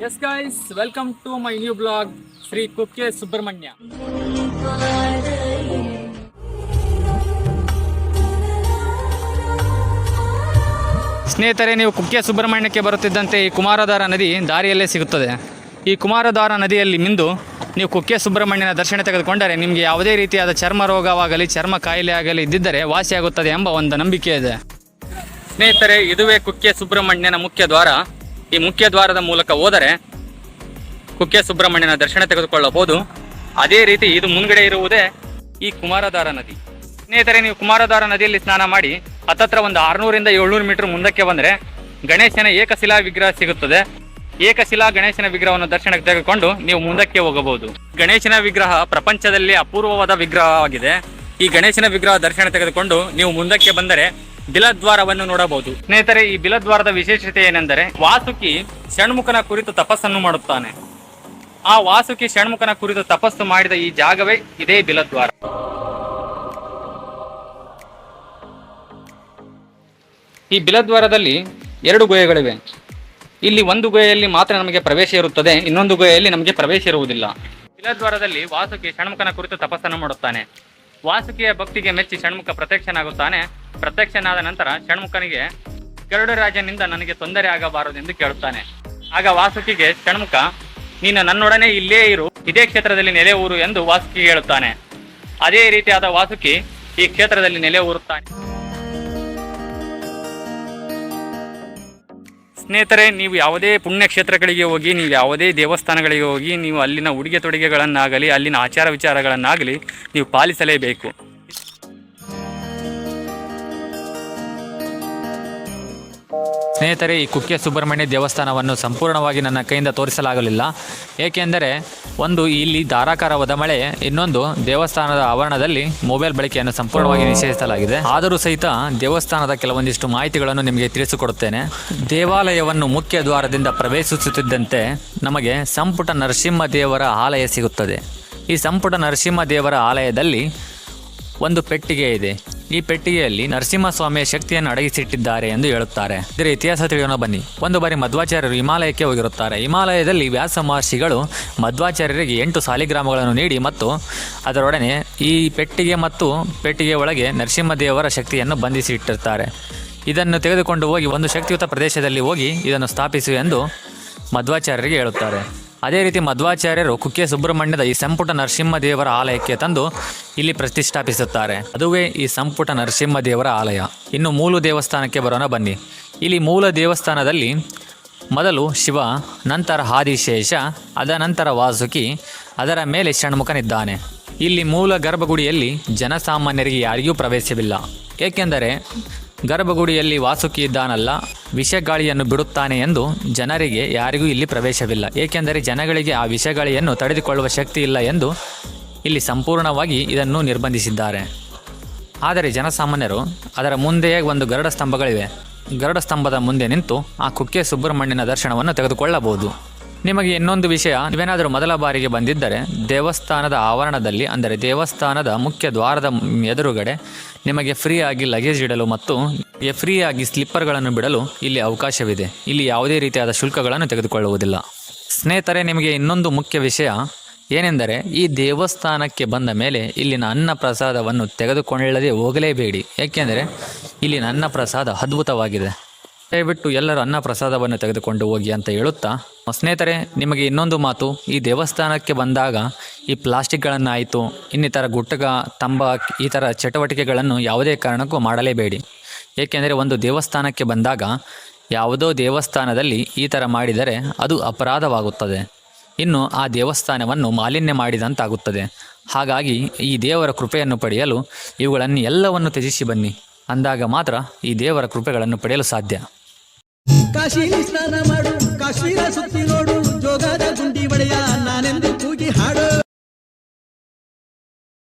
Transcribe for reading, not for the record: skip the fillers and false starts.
Yes guys, welcome to my new blog, Sri Kukke Subramanya. ಸ್ನೇಹಿತರೆ, ನೀವು ಕುಕ್ಕೆ ಸುಬ್ರಹ್ಮಣ್ಯಕ್ಕೆ ಬರುತ್ತಿದ್ದಂತೆ ಈ ಕುಮಾರಧಾರ ನದಿ ದಾರಿಯಲ್ಲೇ ಸಿಗುತ್ತದೆ. ಈ ಕುಮಾರಧಾರ ನದಿಯಲ್ಲಿ ಮಿಂದು ನೀವು ಕುಕ್ಕೆ ಸುಬ್ರಹ್ಮಣ್ಯನ ದರ್ಶನ ತೆಗೆದುಕೊಂಡರೆ ನಿಮಗೆ ಯಾವುದೇ ರೀತಿಯಾದ ಚರ್ಮ ರೋಗವಾಗಲಿ ಚರ್ಮ ಕಾಯಿಲೆ ಆಗಲಿ ಇದ್ದಿದ್ದರೆ ವಾಸಿಯಾಗುತ್ತದೆ ಎಂಬ ಒಂದು ನಂಬಿಕೆ ಇದೆ. ಸ್ನೇಹಿತರೆ, ಇದುವೇ ಕುಕ್ಕೆ ಸುಬ್ರಹ್ಮಣ್ಯನ ಮುಖ್ಯ ದ್ವಾರ. ಈ ಮುಖ್ಯ ದ್ವಾರದ ಮೂಲಕ ಹೋದರೆ ಕುಕ್ಕೆ ಸುಬ್ರಹ್ಮಣ್ಯನ ದರ್ಶನ ತೆಗೆದುಕೊಳ್ಳಬಹುದು. ಅದೇ ರೀತಿ ಇದು ಮುಂದ್ಗಡೆ ಇರುವುದೇ ಈ ಕುಮಾರಧಾರ ನದಿ. ಸ್ನೇಹಿತರೆ, ನೀವು ಕುಮಾರಧಾರ ನದಿಯಲ್ಲಿ ಸ್ನಾನ ಮಾಡಿ ಹತ್ತತ್ರ ಒಂದು 600ರಿಂದ 700 ಮೀಟರ್ ಮುಂದಕ್ಕೆ ಬಂದರೆ ಗಣೇಶನ ಏಕಶಿಲಾ ವಿಗ್ರಹ ಸಿಗುತ್ತದೆ. ಏಕಶಿಲಾ ಗಣೇಶನ ವಿಗ್ರಹವನ್ನು ದರ್ಶನಕ್ಕೆ ತೆಗೆದುಕೊಂಡು ನೀವು ಮುಂದಕ್ಕೆ ಹೋಗಬಹುದು. ಗಣೇಶನ ವಿಗ್ರಹ ಪ್ರಪಂಚದಲ್ಲಿ ಅಪೂರ್ವವಾದ ವಿಗ್ರಹವಾಗಿದೆ. ಈ ಗಣೇಶನ ವಿಗ್ರಹ ದರ್ಶನ ತೆಗೆದುಕೊಂಡು ನೀವು ಮುಂದಕ್ಕೆ ಬಂದರೆ ಬಿಲದ್ವಾರವನ್ನು ನೋಡಬಹುದು. ಸ್ನೇಹಿತರೆ, ಈ ಬಿಲದ್ವಾರದ ವಿಶೇಷತೆ ಏನೆಂದರೆ ವಾಸುಕಿ ಷಣ್ಮುಖನ ಕುರಿತು ತಪಸ್ಸನ್ನು ಮಾಡುತ್ತಾನೆ. ಆ ವಾಸುಕಿ ಷಣ್ಮುಖನ ಕುರಿತು ತಪಸ್ಸು ಮಾಡಿದ ಈ ಜಾಗವೇ ಇದೇ ಬಿಲದ್ವಾರ. ಈ ಬಿಲದ್ವಾರದಲ್ಲಿ 2 ಗುಹೆಗಳಿವೆ. ಇಲ್ಲಿ ಒಂದು ಗುಹೆಯಲ್ಲಿ ಮಾತ್ರ ನಮಗೆ ಪ್ರವೇಶ ಇರುತ್ತದೆ, ಇನ್ನೊಂದು ಗುಹೆಯಲ್ಲಿ ನಮಗೆ ಪ್ರವೇಶ ಇರುವುದಿಲ್ಲ. ಬಿಲದ್ವಾರದಲ್ಲಿ ವಾಸುಕಿ ಷಣ್ಮುಖನ ಕುರಿತು ತಪಸ್ಸನ್ನು ಮಾಡುತ್ತಾನೆ. ವಾಸುಕಿಯ ಭಕ್ತಿಗೆ ಮೆಚ್ಚಿ ಷಣ್ಮುಖ ಪ್ರತ್ಯಕ್ಷನಾಗುತ್ತಾನೆ. ಪ್ರತ್ಯಕ್ಷನಾದ ನಂತರ ಷಣ್ಮುಖನಿಗೆ ಗರುಡ ರಾಜನಿಂದ ನನಗೆ ತೊಂದರೆ ಆಗಬಾರದೆಂದು ಕೇಳುತ್ತಾನೆ. ಆಗ ವಾಸುಕಿಗೆ ಷಣ್ಮುಖ, ನೀನು ನನ್ನೊಡನೆ ಇಲ್ಲೇ ಇರು, ಇದೇ ಕ್ಷೇತ್ರದಲ್ಲಿ ನೆಲೆ ಊರು ಎಂದು ವಾಸುಕಿಗೆ ಹೇಳುತ್ತಾನೆ. ಅದೇ ರೀತಿಯಾದ ವಾಸುಕಿ ಈ ಕ್ಷೇತ್ರದಲ್ಲಿ ನೆಲೆ ಊರುತ್ತಾನೆ. ಸ್ನೇಹಿತರೆ, ನೀವು ಯಾವುದೇ ಪುಣ್ಯಕ್ಷೇತ್ರಗಳಿಗೆ ಹೋಗಿ, ನೀವು ಯಾವುದೇ ದೇವಸ್ಥಾನಗಳಿಗೆ ಹೋಗಿ, ನೀವು ಅಲ್ಲಿನ ಉಡುಗೆ ತೊಡುಗೆಗಳನ್ನಾಗಲಿ ಅಲ್ಲಿನ ಆಚಾರ ವಿಚಾರಗಳನ್ನಾಗಲಿ ನೀವು ಪಾಲಿಸಲೇಬೇಕು. ಸ್ನೇಹಿತರೆ, ಈ ಕುಕ್ಕೆ ಸುಬ್ರಹ್ಮಣ್ಯ ದೇವಸ್ಥಾನವನ್ನು ಸಂಪೂರ್ಣವಾಗಿ ನನ್ನ ಕೈಯಿಂದ ತೋರಿಸಲಾಗಲಿಲ್ಲ. ಏಕೆಂದರೆ ಒಂದು ಇಲ್ಲಿ ಧಾರಾಕಾರವಾದ ಮಳೆ, ಇನ್ನೊಂದು ದೇವಸ್ಥಾನದ ಆವರಣದಲ್ಲಿ ಮೊಬೈಲ್ ಬಳಕೆಯನ್ನು ಸಂಪೂರ್ಣವಾಗಿ ನಿಷೇಧಿಸಲಾಗಿದೆ. ಆದರೂ ಸಹಿತ ದೇವಸ್ಥಾನದ ಕೆಲವೊಂದಿಷ್ಟು ಮಾಹಿತಿಗಳನ್ನು ನಿಮಗೆ ತಿಳಿಸಿಕೊಡುತ್ತೇನೆ. ದೇವಾಲಯವನ್ನು ಮುಖ್ಯ ದ್ವಾರದಿಂದ ಪ್ರವೇಶಿಸುತ್ತಿದ್ದಂತೆ ನಮಗೆ ಸಂಪುಟ ನರಸಿಂಹ ದೇವರ ಆಲಯ ಸಿಗುತ್ತದೆ. ಈ ಸಂಪುಟ ನರಸಿಂಹ ದೇವರ ಆಲಯದಲ್ಲಿ ಒಂದು ಪೆಟ್ಟಿಗೆ ಇದೆ. ಈ ಪೆಟ್ಟಿಗೆಯಲ್ಲಿ ನರಸಿಂಹಸ್ವಾಮಿಯ ಶಕ್ತಿಯನ್ನು ಅಡಗಿಸಿಟ್ಟಿದ್ದಾರೆ ಎಂದು ಹೇಳುತ್ತಾರೆ. ಇದರ ಇತಿಹಾಸ ತಿಳಿಯೋಣ ಬನ್ನಿ. ಒಂದು ಬಾರಿ ಮಧ್ವಾಚಾರ್ಯರು ಹಿಮಾಲಯಕ್ಕೆ ಹೋಗಿರುತ್ತಾರೆ. ಹಿಮಾಲಯದಲ್ಲಿ ವ್ಯಾಸ ಮಹರ್ಷಿಗಳು ಮಧ್ವಾಚಾರ್ಯರಿಗೆ 8 ಸಾಲಿಗ್ರಾಮಗಳನ್ನು ನೀಡಿ ಮತ್ತು ಅದರೊಡನೆ ಈ ಪೆಟ್ಟಿಗೆ ಮತ್ತು ಪೆಟ್ಟಿಗೆ ಒಳಗೆ ನರಸಿಂಹದೇವರ ಶಕ್ತಿಯನ್ನು ಬಂಧಿಸಿ ಇಟ್ಟಿರ್ತಾರೆ. ಇದನ್ನು ತೆಗೆದುಕೊಂಡು ಹೋಗಿ ಒಂದು ಶಕ್ತಿಯುತ ಪ್ರದೇಶದಲ್ಲಿ ಹೋಗಿ ಇದನ್ನು ಸ್ಥಾಪಿಸು ಎಂದು ಮಧ್ವಾಚಾರ್ಯರಿಗೆ ಹೇಳುತ್ತಾರೆ. ಅದೇ ರೀತಿ ಮಧ್ವಾಚಾರ್ಯರು ಕುಕ್ಕೆ ಸುಬ್ರಹ್ಮಣ್ಯದ ಈ ಸಂಪುಟ ನರಸಿಂಹದೇವರ ಆಲಯಕ್ಕೆ ತಂದು ಇಲ್ಲಿ ಪ್ರತಿಷ್ಠಾಪಿಸುತ್ತಾರೆ. ಅದುವೇ ಈ ಸಂಪುಟ ನರಸಿಂಹದೇವರ ಆಲಯ. ಇನ್ನು ಮೂಲ ದೇವಸ್ಥಾನಕ್ಕೆ ಬರೋಣ ಬನ್ನಿ. ಇಲ್ಲಿ ಮೂಲ ದೇವಸ್ಥಾನದಲ್ಲಿ ಮೊದಲು ಶಿವ, ನಂತರ ಆದಿಶೇಷ, ಅದ ನಂತರ ವಾಸುಕಿ, ಅದರ ಮೇಲೆ ಷಣ್ಮುಖನಿದ್ದಾನೆ. ಇಲ್ಲಿ ಮೂಲ ಗರ್ಭಗುಡಿಯಲ್ಲಿ ಜನಸಾಮಾನ್ಯರಿಗೆ ಯಾರಿಗೂ ಪ್ರವೇಶವಿಲ್ಲ. ಏಕೆಂದರೆ ಗರ್ಭಗುಡಿಯಲ್ಲಿ ವಾಸುಕಿ ಇದ್ದಾನಲ್ಲ, ವಿಷಗಾಳಿಯನ್ನು ಬಿಡುತ್ತಾನೆ ಎಂದು ಜನರಿಗೆ ಯಾರಿಗೂ ಇಲ್ಲಿ ಪ್ರವೇಶವಿಲ್ಲ. ಏಕೆಂದರೆ ಜನಗಳಿಗೆ ಆ ವಿಷಗಾಳಿಯನ್ನು ತಡೆದುಕೊಳ್ಳುವ ಶಕ್ತಿ ಇಲ್ಲ ಎಂದು ಇಲ್ಲಿ ಸಂಪೂರ್ಣವಾಗಿ ಇದನ್ನು ನಿರ್ಬಂಧಿಸಿದ್ದಾರೆ. ಆದರೆ ಜನಸಾಮಾನ್ಯರು ಅದರ ಮುಂದೆಯೇ ಒಂದು ಗರುಡ ಸ್ತಂಭಗಳಿವೆ. ಗರುಡ ಸ್ತಂಭದ ಮುಂದೆ ನಿಂತು ಆ ಕುಕ್ಕೆ ಸುಬ್ರಹ್ಮಣ್ಯನ ದರ್ಶನವನ್ನು ತೆಗೆದುಕೊಳ್ಳಬಹುದು. ನಿಮಗೆ ಇನ್ನೊಂದು ವಿಷಯ, ನೀವೇನಾದರೂ ಮೊದಲ ಬಾರಿಗೆ ಬಂದಿದ್ದರೆ ದೇವಸ್ಥಾನದ ಆವರಣದಲ್ಲಿ, ಅಂದರೆ ದೇವಸ್ಥಾನದ ಮುಖ್ಯ ದ್ವಾರದ ಎದುರುಗಡೆ ನಿಮಗೆ ಫ್ರೀಯಾಗಿ ಲಗೇಜ್ ಇಡಲು ಮತ್ತು ಫ್ರೀಯಾಗಿ ಸ್ಲಿಪ್ಪರ್ಗಳನ್ನು ಬಿಡಲು ಇಲ್ಲಿ ಅವಕಾಶವಿದೆ. ಇಲ್ಲಿ ಯಾವುದೇ ರೀತಿಯಾದ ಶುಲ್ಕಗಳನ್ನು ತೆಗೆದುಕೊಳ್ಳುವುದಿಲ್ಲ. ಸ್ನೇಹಿತರೆ, ನಿಮಗೆ ಇನ್ನೊಂದು ಮುಖ್ಯ ವಿಷಯ ಏನೆಂದರೆ ಈ ದೇವಸ್ಥಾನಕ್ಕೆ ಬಂದ ಮೇಲೆ ಇಲ್ಲಿನ ಅನ್ನ ಪ್ರಸಾದವನ್ನು ತೆಗೆದುಕೊಳ್ಳದೆ ಹೋಗಲೇಬೇಡಿ. ಏಕೆಂದರೆ ಇಲ್ಲಿನ ಅನ್ನ ಪ್ರಸಾದ ಅದ್ಭುತವಾಗಿದೆ. ದಯವಿಟ್ಟು ಎಲ್ಲರೂ ಅನ್ನ ಪ್ರಸಾದವನ್ನು ತೆಗೆದುಕೊಂಡು ಹೋಗಿ ಅಂತ ಹೇಳುತ್ತಾ, ಸ್ನೇಹಿತರೆ, ನಿಮಗೆ ಇನ್ನೊಂದು ಮಾತು, ಈ ದೇವಸ್ಥಾನಕ್ಕೆ ಬಂದಾಗ ಈ ಪ್ಲಾಸ್ಟಿಕ್ಗಳನ್ನಾಯಿತು, ಇನ್ನಿತರ ಗುಟ್ಟಗ, ತಂಬಾಕು, ಈ ಥರ ಚಟುವಟಿಕೆಗಳನ್ನು ಯಾವುದೇ ಕಾರಣಕ್ಕೂ ಮಾಡಲೇಬೇಡಿ. ಏಕೆಂದರೆ ಒಂದು ದೇವಸ್ಥಾನಕ್ಕೆ ಬಂದಾಗ ಯಾವುದೋ ದೇವಸ್ಥಾನದಲ್ಲಿ ಈ ಥರ ಮಾಡಿದರೆ ಅದು ಅಪರಾಧವಾಗುತ್ತದೆ. ಇನ್ನು ಆ ದೇವಸ್ಥಾನವನ್ನು ಮಾಲಿನ್ಯ ಮಾಡಿದಂತಾಗುತ್ತದೆ. ಹಾಗಾಗಿ ಈ ದೇವರ ಕೃಪೆಯನ್ನು ಪಡೆಯಲು ಇವುಗಳನ್ನು ಎಲ್ಲವನ್ನು ತ್ಯಜಿಸಿ ಬನ್ನಿ. ಅಂದಾಗ ಮಾತ್ರ ಈ ದೇವರ ಕೃಪೆಗಳನ್ನು ಪಡೆಯಲು ಸಾಧ್ಯ. ಕಾಶಿ ಸ್ನಾನ ಮಾಡು, ಕಾಶ್ಮೀರ ಸುತ್ತಿ ನೋಡು, ಜೋಗದ ಗುಂಡಿ ಬಡೆಯ ನಾನೆಂದು